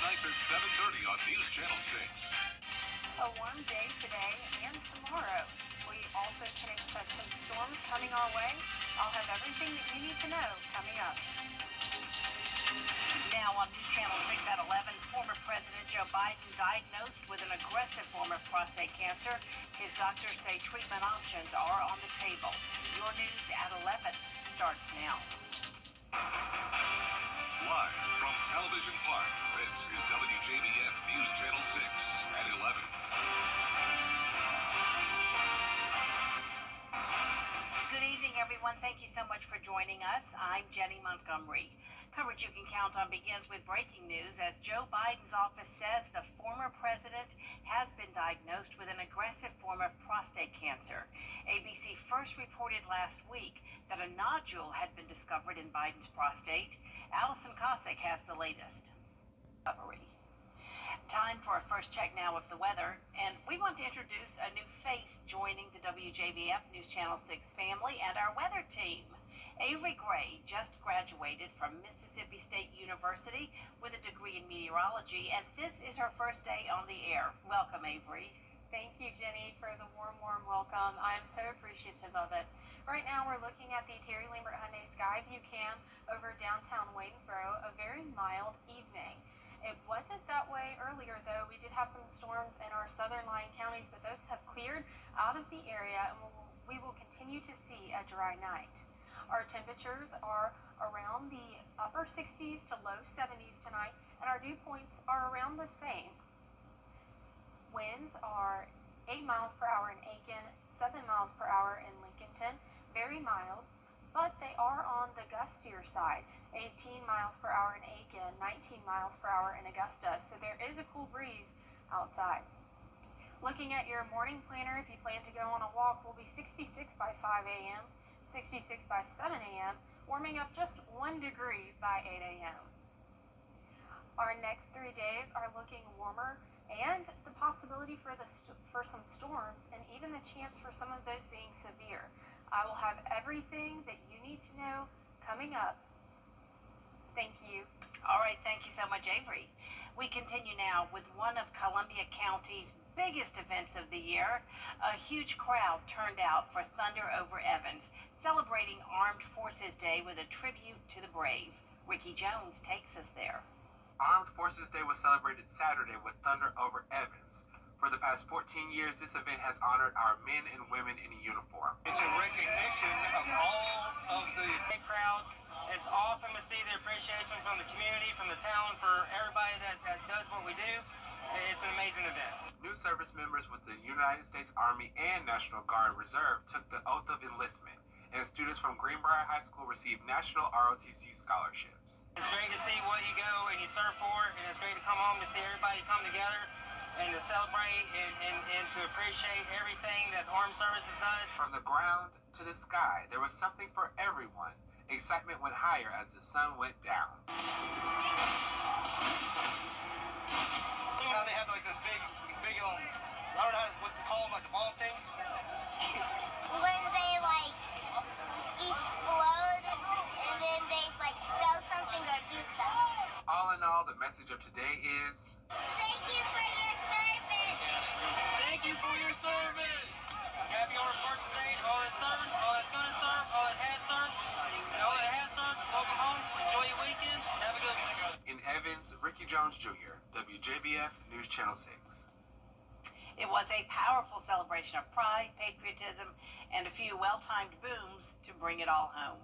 weeknights at 7:30 on News Channel 6. A warm day today and tomorrow. We also can expect some storms coming our way. I'll have everything that you need to know coming up. Now on News Channel 6 at 11, former President Joe Biden diagnosed with an aggressive form of prostate cancer. His doctors say treatment options are on the table. Your news at 11 starts now. Live from Television Park, this is WJBF News Channel 6 at 11. Good evening, everyone. Thank you so much for joining us. I'm Jenny Montgomery. Coverage you can count on begins with breaking news as Joe Biden's office says the former president has been diagnosed with an aggressive form of prostate cancer. ABC first reported last week that a nodule had been discovered in Biden's prostate. Allison Cossack has the latest. Time for a first check now of the weather, and we want to introduce a new face joining the WJBF News Channel 6 family and our weather team. Avery Gray just graduated from Mississippi State University with a degree in meteorology, and this is her first day on the air. Welcome, Avery. Thank you, Jenny, for the warm welcome. I am so appreciative of it. Right now, we're looking at the Terry Lambert Hyundai Skyview Cam over downtown Waynesboro, a very mild evening. It wasn't that way earlier, though. We did have some storms in our southern lying counties, but those have cleared out of the area, and we will continue to see a dry night. Our temperatures are around the upper 60s to low 70s tonight, and our dew points are around the same. Winds are 8 miles per hour in Aiken, 7 miles per hour in Lincolnton, very mild, but they are on the gustier side, 18 miles per hour in Aiken, 19 miles per hour in Augusta, so there is a cool breeze outside. Looking at your morning planner, if you plan to go on a walk, will be 66 by 5 a.m., 66 by 7 a.m., warming up just 1 degree by 8 a.m. Our next 3 days are looking warmer, and the possibility for some storms, and even the chance for some of those being severe. I will have everything that you need to know coming up. Thank you. All right, thank you so much, Avery. We continue now with one of Columbia County's biggest events of the year. A huge crowd turned out for Thunder over Evans, celebrating Armed Forces Day with a tribute to the brave. Ricky Jones takes us there. Armed Forces Day was celebrated Saturday with Thunder over Evans. For the past 14 years, this event has honored our men and women in uniform. It's a recognition of all of the big crowd. It's awesome to see the appreciation from the community, from the town, for everybody that does what we do. It's an amazing event. New service members with the United States Army and National Guard Reserve took the oath of enlistment, and students from Greenbrier High School received National ROTC scholarships. It's great to see what you go and you serve for, and it's great to come home to see everybody come together and to celebrate and to appreciate everything that the Armed Services does. From the ground to the sky, there was something for everyone. Excitement went higher as the sun went down. How they have like those big, I don't know what to call them, like the bomb things. When they like explode and then they like spell something or do stuff. All in all, the message of today is, Thank you for your service. Thank you for your service. Happy Armed Forces Day. All that's serving, all that's gonna serve, all that has served, and all that has served. Welcome home. Enjoy your weekend. Have a good one. in Evans, Ricky Jones Jr., WJBF News Channel 6. It was a powerful celebration of pride, patriotism, and a few well-timed booms to bring it all home.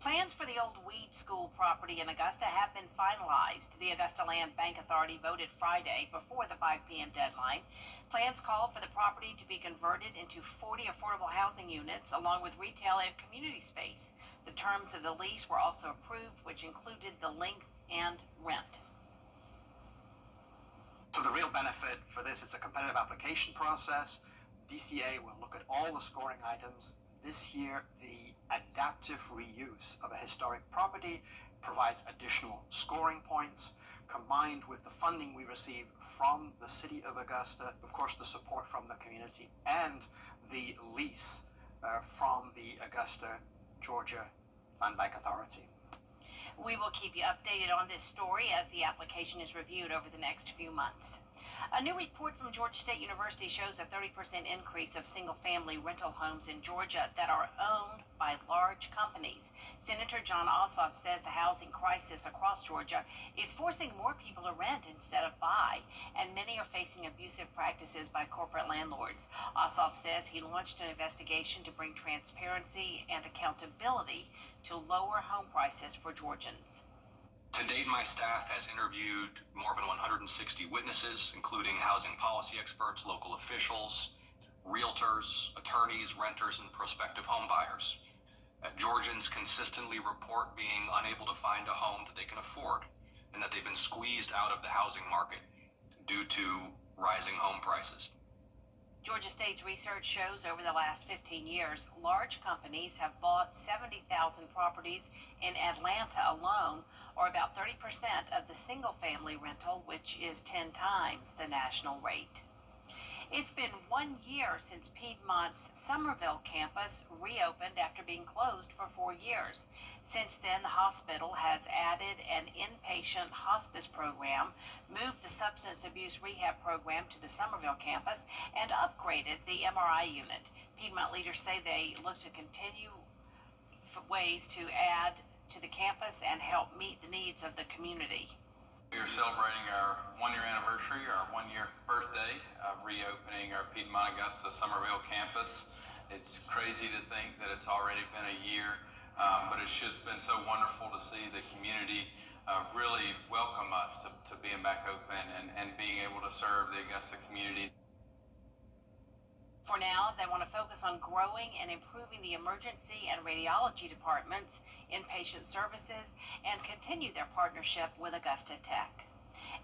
Plans for the old Weed School property in Augusta have been finalized. The Augusta Land Bank Authority voted Friday before the 5 p.m. deadline. Plans call for the property to be converted into 40 affordable housing units, along with retail and community space. The terms of the lease were also approved, which included the length and rent. So the real benefit for this is a competitive application process. DCA will look at all the scoring items. This year, the adaptive reuse of a historic property provides additional scoring points, combined with the funding we receive from the City of Augusta, of course the support from the community, and the lease from the Augusta, Georgia Land Bank Authority. We will keep you updated on this story as the application is reviewed over the next few months. A new report from Georgia State University shows a 30% increase of single-family rental homes in Georgia that are owned by large companies. Senator John Ossoff says the housing crisis across Georgia is forcing more people to rent instead of buy, and many are facing abusive practices by corporate landlords. Ossoff says he launched an investigation to bring transparency and accountability to lower home prices for Georgians. To date, my staff has interviewed more than 160 witnesses, including housing policy experts, local officials, realtors, attorneys, renters, and prospective home buyers. Georgians consistently report being unable to find a home that they can afford, and that they've been squeezed out of the housing market due to rising home prices. Georgia State's research shows over the last 15 years, large companies have bought 70,000 properties in Atlanta alone, or about 30% of the single-family rental, which is 10 times the national rate. It's been 1 year since Piedmont's Somerville campus reopened after being closed for 4 years. Since then, the hospital has added an inpatient hospice program, moved the substance abuse rehab program to the Somerville campus, and upgraded the MRI unit. Piedmont leaders say they look to continue ways to add to the campus and help meet the needs of the community. We are celebrating our 1-year anniversary, our 1-year birthday of reopening our Piedmont Augusta Somerville campus. It's crazy to think that it's already been a year, but it's just been so wonderful to see the community really welcome us to being back open and being able to serve the Augusta community. For now, they want to focus on growing and improving the emergency and radiology departments, inpatient services, and continue their partnership with Augusta Tech.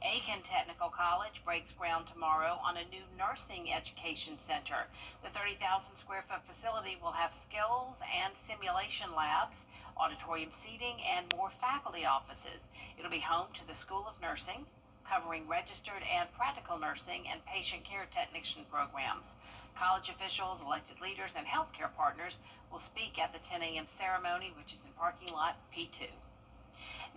Aiken Technical College breaks ground tomorrow on a new nursing education center. The 30,000 square foot facility will have skills and simulation labs, auditorium seating, and more faculty offices. It'll be home to the School of Nursing, covering registered and practical nursing and patient care technician programs. College officials, elected leaders, and healthcare partners will speak at the 10 a.m. ceremony, which is in parking lot P2.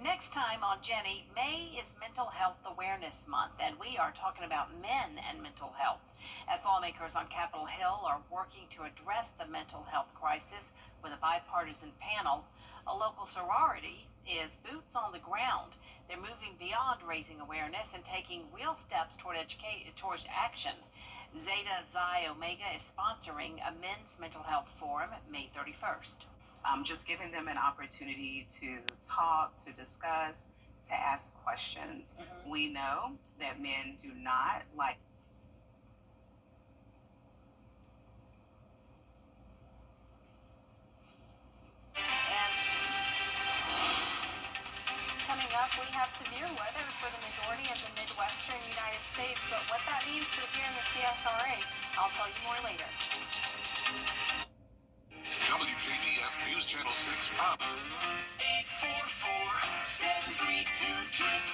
Next time on Jenny, May is Mental Health Awareness Month, and we are talking about men and mental health. As lawmakers on Capitol Hill are working to address the mental health crisis with a bipartisan panel, a local sorority is boots on the ground. They're moving beyond raising awareness and taking real steps towards action. Zeta Xi Omega is sponsoring a men's mental health forum May 31st. Just giving them an opportunity to talk, to discuss, to ask questions. We know that men do not like. And Coming up, we have severe weather for the majority of the Midwestern United States, but what that means for here in the CSRA, I'll tell you more later. WJBF News Channel 6. 844-732-KIP.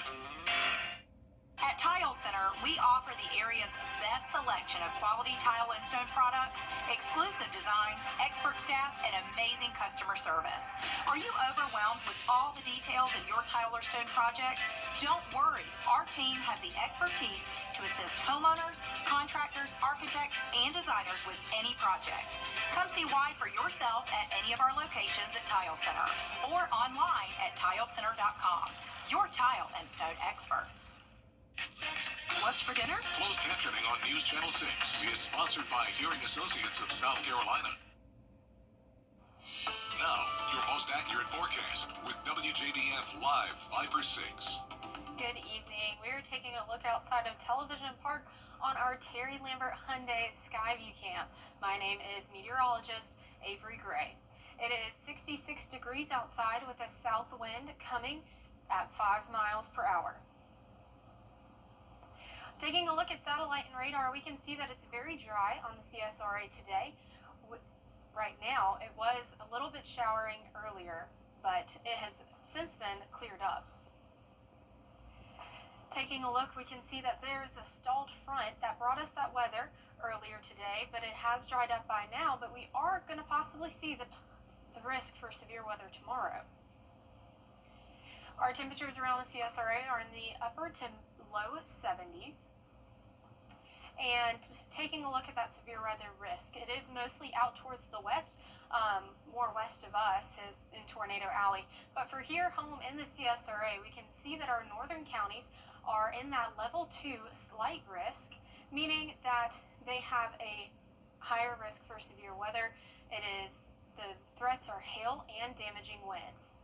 At Tile Center, we offer the area's best selection of quality tile and stone products, exclusive designs, expert staff, and amazing customer service. Are you overwhelmed with all the details in your tile or stone project? Don't worry. Our team has the expertise to assist homeowners, contractors, architects, and designers with any project. Come see why for yourself at any of our locations at Tile Center or online at tilecenter.com. Your tile and stone experts. What's for dinner? Closed captioning on News Channel 6 is sponsored by Hearing Associates of South Carolina. Now, your most accurate forecast with WJBF Live 5 or 6. Good evening. We're taking a look outside of Television Park on our Terry Lambert Hyundai Skyview Camp. My name is meteorologist Avery Gray. It is 66 degrees outside with a south wind coming at 5 miles per hour. Taking a look at satellite and radar, we can see that it's very dry on the CSRA today. Right now, it was a little bit showering earlier, but it has since then cleared up. Taking a look, we can see that there is a stalled front that brought us that weather earlier today, but it has dried up by now, but we are going to possibly see the risk for severe weather tomorrow. Our temperatures around the CSRA are in the upper to low 70s. And taking a look at that severe weather risk, it is mostly out towards the west, more west of us in Tornado Alley. But for here home in the CSRA, we can see that our northern counties are in that level 2 slight risk, meaning that they have a higher risk for severe weather. The threats are hail and damaging winds.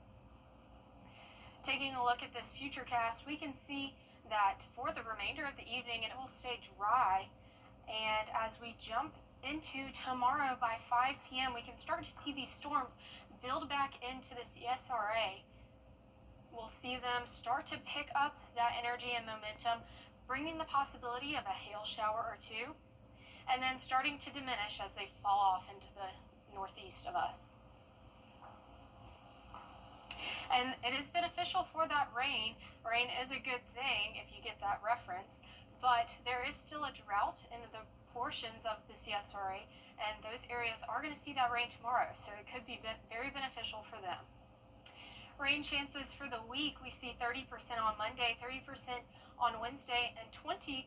Taking a look at this futurecast, we can see that for the remainder of the evening it will stay dry, and as we jump into tomorrow by 5 p.m. we can start to see these storms build back into the CSRA. We'll see them start to pick up that energy and momentum, bringing the possibility of a hail shower or two, and then starting to diminish as they fall off into the northeast of us. And it is beneficial for that rain. Rain is a good thing if you get that reference, but there is still a drought in the portions of the CSRA, and those areas are going to see that rain tomorrow, so it could be very beneficial for them. Rain chances for the week, we see 30% on Monday, 30% on Wednesday, and 20%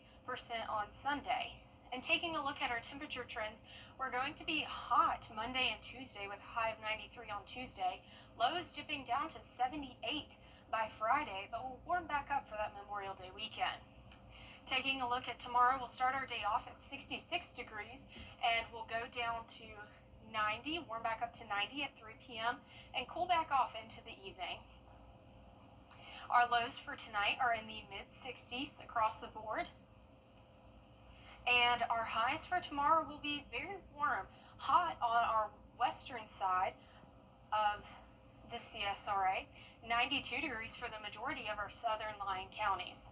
on Sunday. And taking a look at our temperature trends, we're going to be hot Monday and Tuesday with a high of 93 on Tuesday, lows dipping down to 78 by Friday, but we'll warm back up for that Memorial Day weekend. Taking a look at tomorrow, we'll start our day off at 66 degrees and we'll go down to 90, warm back up to 90 at 3 p.m. and cool back off into the evening. Our lows for tonight are in the mid-60s across the board. And our highs for tomorrow will be very warm, hot on our western side of the CSRA, 92 degrees for the majority of our southern lying counties.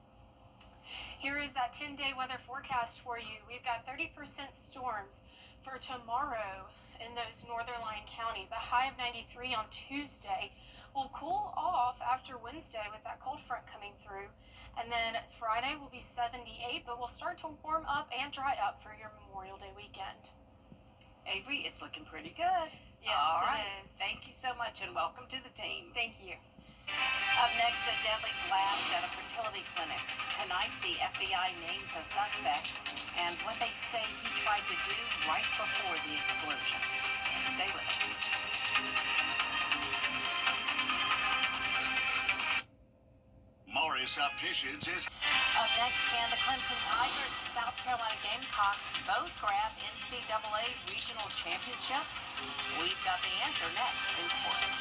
Here is that 10-day weather forecast for you. We've got 30% storms for tomorrow in those northern lying counties, a high of 93 on Tuesday. We'll cool off after Wednesday with that cold front coming through. And then Friday will be 78, but we'll start to warm up and dry up for your Memorial Day weekend. Avery, it's looking pretty good. Yes, All it right. is. Thank you so much, and welcome to the team. Thank you. Up next, a deadly blast at a fertility clinic. Tonight, the FBI names a suspect and what they say he tried to do right before the explosion. Stay with us. Morris Opticians is... Up next, can the Clemson Tigers and South Carolina Gamecocks both grab NCAA regional championships? We've got the answer next in sports.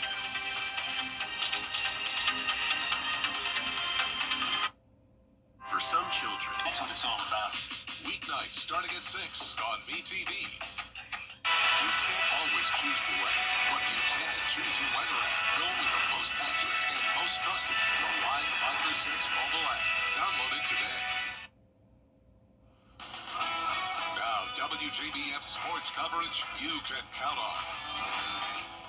For some children, that's what it's all about. Weeknights starting at 6 on MeTV. You can't always choose the weather, but you can choose your weather app. Go with the most accurate and most trusted, the Live 5% mobile app. Download it today. Now, WJBF sports coverage you can count on.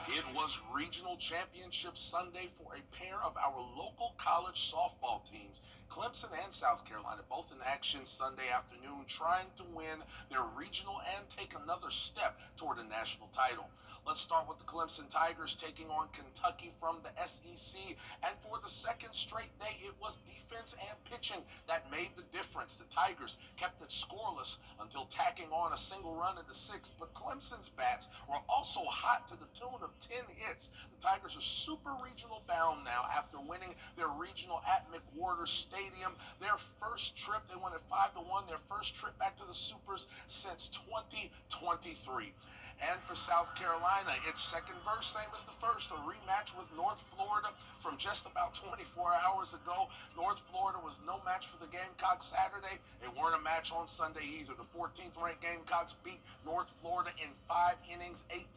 It was Regional Championship Sunday for a pair of our local college softball teams. Clemson and South Carolina both in action Sunday afternoon, trying to win their regional and take another step toward a national title. Let's start with the Clemson Tigers taking on Kentucky from the SEC. And for the second straight day, it was defense and pitching that made the difference. The Tigers kept it scoreless until tacking on a single run in the sixth. But Clemson's bats were also hot to the tune of 10 hits. The Tigers are super regional bound now after winning their regional at McWhorter Stadium. Their first trip, they won at 5-1, their first trip back to the Supers since 2023. And for South Carolina, its second verse, same as the first, a rematch with North Florida from just about 24 hours ago. North Florida was no match for the Gamecocks Saturday. They weren't a match on Sunday either. The 14th ranked Gamecocks beat North Florida in 5 innings, 8-0,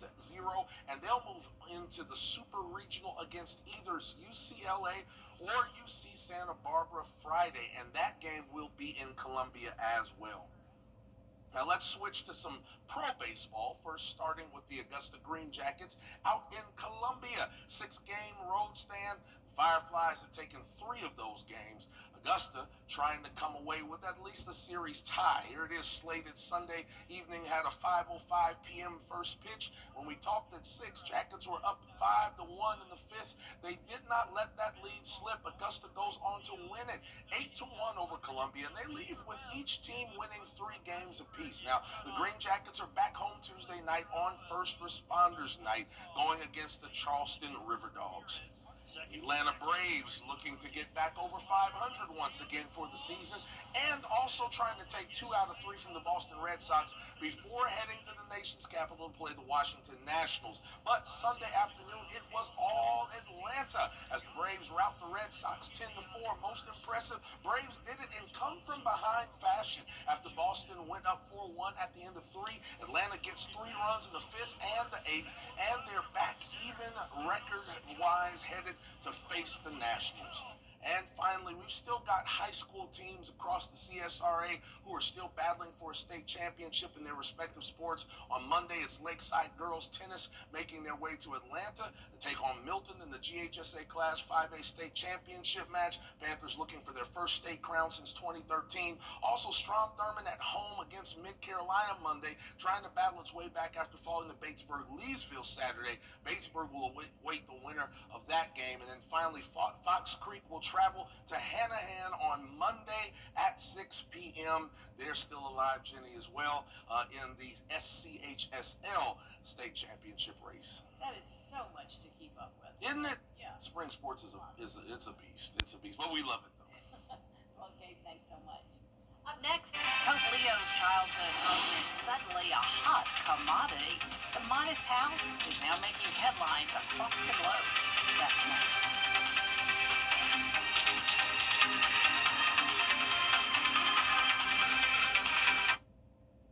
and they'll move into the Super Regional against either UCLA or UC Santa Barbara Friday, and that game will be in Columbia as well. Now let's switch to some pro baseball, first starting with the Augusta Green Jackets out in Columbia. 6-game road stand Fireflies have taken 3 of those games. Augusta trying to come away with at least a series tie. Here it is slated Sunday evening, had a 5:05 p.m. first pitch. When we talked at 6, Jackets were up 5-1 in the 5th. They did not let that lead slip. Augusta goes on to win it 8-1 over Columbia, and they leave with each team winning 3 games apiece. Now, the Green Jackets are back home Tuesday night on First Responders Night, going against the Charleston River Dogs. Atlanta Braves looking to get back over 500 once again for the season, and also trying to take 2 out of 3 from the Boston Red Sox before heading to the nation's capital to play the Washington Nationals. But Sunday afternoon, it was all Atlanta as the Braves rout the Red Sox 10-4. Most impressive, Braves did it in come-from-behind fashion. After Boston went up 4-1 at the end of 3, Atlanta gets 3 runs in the 5th and the 8th, and they're back even record-wise headed to face the Nationals. And finally, we've still got high school teams across the CSRA who are still battling for a state championship in their respective sports. On Monday, it's Lakeside Girls Tennis making their way to Atlanta to take on Milton in the GHSA Class 5A state championship match. Panthers looking for their first state crown since 2013. Also, Strom Thurmond at home against Mid-Carolina Monday, trying to battle its way back after falling to Batesburg-Leesville Saturday. Batesburg will await the winner of that game. And then finally, Fox Creek will travel to Hanahan on Monday at 6 p.m. They're still alive, Jenny, as well, in the SCHSL state championship race. That is so much to keep up with. Isn't it? Yeah. Spring sports is a beast. It's a beast, but we love it though. Okay, thanks so much. Up next, Pope Leo's childhood home is suddenly a hot commodity. The modest house is now making headlines across the globe. That's next.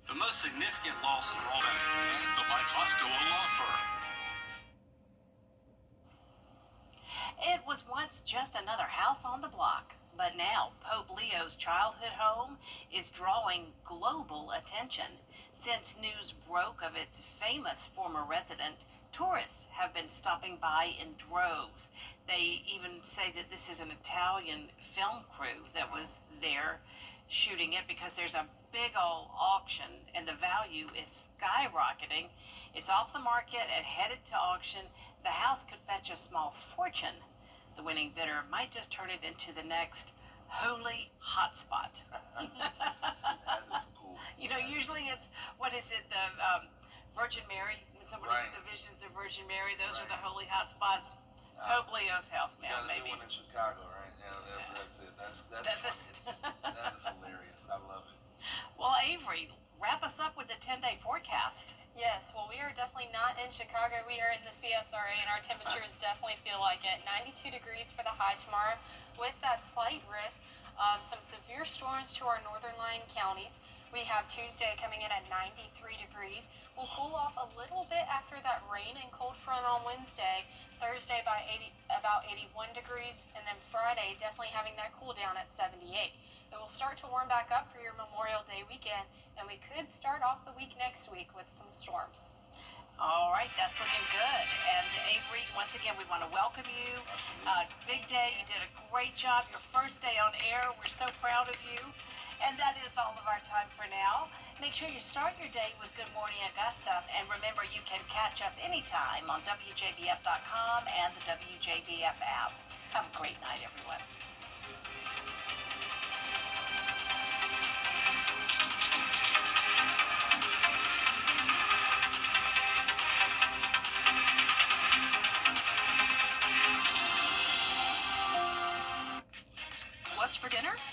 The most significant loss in enrollment. And the Mike Costello Law Firm. It was once just another house on the block, but now Pope Leo's childhood home is drawing global attention. Since news broke of its famous former resident, tourists have been stopping by in droves. They even say that this is an Italian film crew that was there shooting it because there's a big old auction and the value is skyrocketing. It's off the market and headed to auction. The house could fetch a small fortune. The winning bidder might just turn it into the next holy hotspot. That is cool. You know, usually it's, what is it, the Virgin Mary? When somebody Right. the visions of Virgin Mary, those are the Right. holy hotspots. Pope Leo's house We now, got a new maybe. one in Chicago, right? Yeah, that's it. That's funny. That is hilarious. I love it. Well, Avery, wrap us up with the 10-day forecast. Yes, well, we are definitely not in Chicago. We are in the CSRA, and our temperatures definitely feel like it. 92 degrees for the high tomorrow, with that slight risk of some severe storms to our northern lying counties. We have Tuesday coming in at 93 degrees. We'll cool off a little bit after that rain and cold front on Wednesday. Thursday by about 81 degrees, and then Friday definitely having that cool down at 78. It will start to warm back up for your Memorial Day weekend, and we could start off the week next week with some storms. All right, that's looking good. And Avery, once again, we want to welcome you. Big day. You did a great job. Your first day on air. We're so proud of you. And that is all of our time for now. Make sure you start your day with Good Morning Augusta. And remember, you can catch us anytime on WJBF.com and the WJBF app. Have a great night, everyone. What's for dinner?